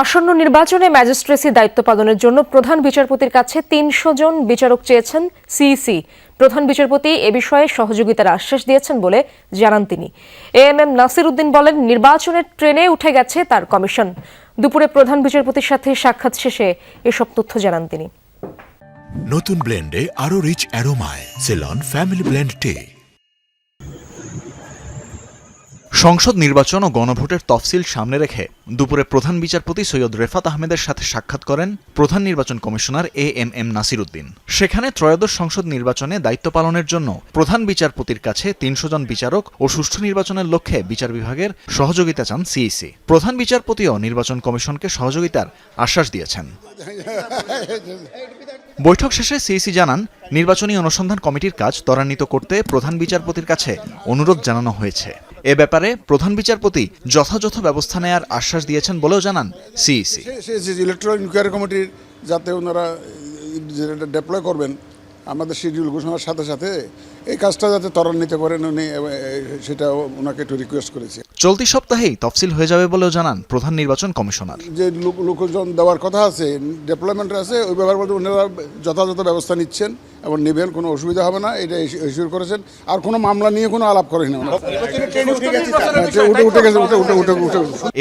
আসন্ন নির্বাচনে ম্যাজিস্ট্রেসি দায়িত্ব পালনের জন্য প্রধান বিচারপতির কাছে ৩০০ জন বিচারক চেয়েছেন সিইসি। প্রধান বিচারপতি এ বিষয়ে সহযোগিতার আশ্বাস দিয়েছেন বলে জানান তিনি। এএমএম নাসির উদ্দিন বলেন, নির্বাচনের ট্রেনে উঠে গেছে তার কমিশন। দুপুরে প্রধান বিচারপতির সাথে সাক্ষাৎ শেষে এসব তথ্য জানান তিনি। নতুন ব্লেন্ডে আরো রিচ অ্যারোমায় সেলন ফ্যামিলি ব্লেন্ড টে। সংসদ নির্বাচন ও গণভোটের তফসিল সামনে রেখে দুপুরে প্রধান বিচারপতি সৈয়দ রেফাত আহমেদের সাথে সাক্ষাৎ করেন প্রধান নির্বাচন কমিশনার এএমএম নাসির উদ্দিন। সেখানে ত্রয়োদশ সংসদ নির্বাচনে দায়িত্ব পালনের জন্য প্রধান বিচারপতির কাছে ৩০০ জন বিচারক ও সুষ্ঠু নির্বাচনের লক্ষ্যে বিচার বিভাগের সহযোগিতা চান সিইসি। প্রধান বিচারপতিও নির্বাচন কমিশনকে সহযোগিতার আশ্বাস দিয়েছেন। বৈঠক শেষে সিইসি জানান, নির্বাচনী অনুসন্ধান কমিটির কাজ ত্বরান্বিত করতে প্রধান বিচারপতির কাছে অনুরোধ জানানো হয়েছে। এ ব্যাপারে প্রধান বিচারপতি যথাযথ ব্যবস্থা নেয়ার আশ্বাস দিয়েছেন বলেও জানান সিইসি। ইলেকট্রাল ইনকোয়ারি কমিটির যাতে ওনারা ডেপ্লয় করবেন আমাদের শিডিউল ঘোষণার সাথে সাথে এই কাজটা যাতে ত্বরান্বিত করেন উনি, সেটা ওনাকে একটু রিকোয়েস্ট করেছে। চলতি সপ্তাহেই তফসিল হয়ে যাবে বলেও জানান প্রধান নির্বাচন কমিশনার। যে লোকজন দেওয়ার কথা আছে, ডেপ্লয়মেন্ট আছে, ওই ব্যাপার বলতে ওনারা যথাযথ ব্যবস্থা নিচ্ছেন এবং নেবেন, কোনো অসুবিধা হবে না, এটা ইস্যুর করেছেন। আর কোনো মামলা নিয়ে কোনো আলাপ করেন না।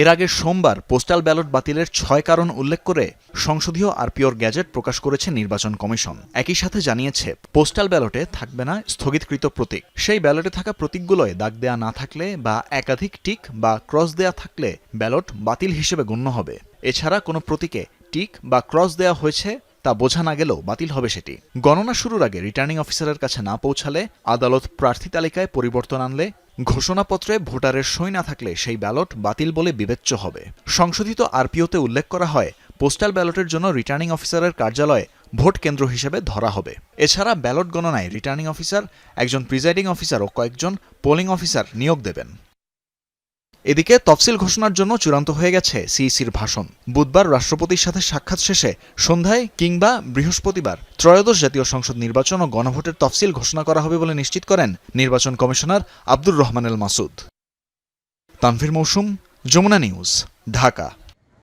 এর আগে সোমবার পোস্টাল ব্যালট বাতিলের ৬ কারণ উল্লেখ করে সংসদীয় আরপিওর গ্যাজেট প্রকাশ করেছে নির্বাচন কমিশন। একই সাথে জানিয়েছে, পোস্টাল ব্যালটে থাকবে না স্থগিতকৃত প্রতীক। সেই ব্যালটে থাকা প্রতীকগুলোয় দাগ দেয়া না থাকলে বা একাধিক টিক বা ক্রস দেয়া থাকলে ব্যালট বাতিল হিসেবে গণ্য হবে। এছাড়া কোনো প্রতীকে টিক বা ক্রস দেয়া হয়েছে তা বোঝা না গেলেও বাতিল হবে সেটি। গণনা শুরুর আগে রিটার্নিং অফিসারের কাছে না পৌঁছালে, আদালত প্রার্থী তালিকায় পরিবর্তন আনলে, ঘোষণাপত্রে ভোটারের সই না থাকলে সেই ব্যালট বাতিল বলে বিবেচ্য হবে। সংশোধিত আরপিওতে উল্লেখ করা হয়, পোস্টাল ব্যালটের জন্য রিটার্নিং অফিসারের কার্যালয়ে ভোট কেন্দ্র হিসেবে ধরা হবে। এছাড়া ব্যালট গণনায় রিটার্নিং অফিসার, একজন প্রিজাইডিং অফিসার ও কয়েকজন পোলিং অফিসার নিয়োগ দেবেন। এদিকে তফসিল ঘোষণার জন্য চূড়ান্ত হয়ে গেছে সিইসির ভাষণ। বুধবার রাষ্ট্রপতির সাথে সাক্ষাৎ শেষে সন্ধ্যায় কিংবা বৃহস্পতিবার ত্রয়োদশ জাতীয় সংসদ নির্বাচন ও গণভোটের তফসিল ঘোষণা করা হবে বলে নিশ্চিত করেন নির্বাচন কমিশনার আব্দুর রহমান এল মাসুদ। তানভীর মৌসুম, যমুনা নিউজ, ঢাকা।